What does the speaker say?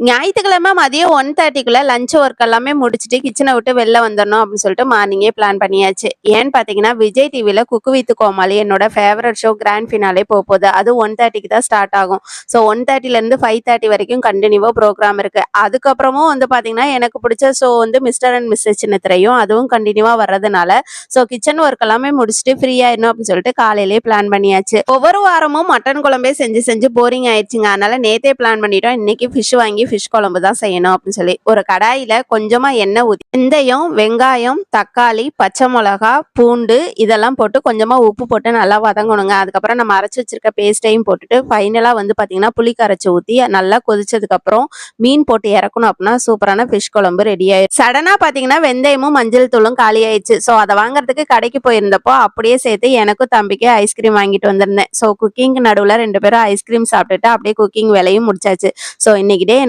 ஞாயித்துக்கிழமை மதியம் 1:30க்குள்ள lunch work எல்லாமே முடிச்சுட்டு கிச்சனை விட்டு வெளில வந்துடணும் அப்படின்னு சொல்லிட்டு மார்னிங்கே பிளான் பண்ணியாச்சு. ஏன்னு பார்த்தீங்கன்னா விஜய் டிவியில் குக்கு வித் கோமாளி என்னோட ஃபேவரட் ஷோ கிராண்ட் ஃபினாலே போகுது. அது 1:30க்கு தான் ஸ்டார்ட் ஆகும். ஸோ 1:30லேருந்து 5:30 வரைக்கும் கண்டினியூவாக ப்ரோக்ராம் இருக்குது. அதுக்கப்புறமும் வந்து பார்த்தீங்கன்னா எனக்கு பிடிச்ச ஷோ வந்து மிஸ்டர் அண்ட் மிஸ்ஸஸ் சின்னத்திரையும் அதுவும் கண்டினியூவாக வர்றதுனால ஸோ கிச்சன் ஒர்க் எல்லாமே முடிச்சுட்டு ஃப்ரீ ஆயிடணும் அப்படின்னு சொல்லிட்டு காலையிலேயே பிளான் பண்ணியாச்சு. ஒவ்வொரு வாரமும் மட்டன் குழம்பே செஞ்சு செஞ்சு போரிங் ஆயிடுச்சுங்க. அதனால நேத்தே பிளான் பண்ணிட்டோம் இன்னைக்கு ஃபிஷ் வாங்கி ஃபிஷ் குழம்பு தான் செய்யணும் அப்படின்னு சொல்லி. ஒரு கடாயில கொஞ்சமா எண்ணெய் ஊத்தி வெந்தயம், வெங்காயம், தக்காளி, பச்சை மிளகா, பூண்டு இதெல்லாம் போட்டு கொஞ்சமா உப்பு போட்டு நல்லா வதங்கணுங்க. அதுக்கப்புறம் நம்ம அரைச்சு வச்சிருக்க பேஸ்டையும் போட்டுட்டு ஃபைனலா வந்து பாத்தீங்கன்னா புளி கரைச்சி ஊத்தி நல்லா கொதிச்சதுக்கு அப்புறம் மீன் போட்டு இறக்கணும் அப்படின்னா சூப்பரான ஃபிஷ் குழம்பு ரெடி ஆயிடும். சடனா பாத்தீங்கன்னா வெந்தயமும் மஞ்சள் தூளும் காலி ஆயிடுச்சு. ஸோ அதை வாங்குறதுக்கு கடைக்கு போயிருந்தப்போ அப்படியே சேர்த்து எனக்கும் தம்பிக்கு ஐஸ்கிரீம் வாங்கிட்டு வந்திருந்தேன். ஸோ குக்கிங் நடுவில் 2 பேரும் ஐஸ்கிரீம் சாப்பிட்டுட்டு அப்படியே குக்கிங் வேலையும் முடிச்சாச்சு. ஸோ இன்னைக்கு டே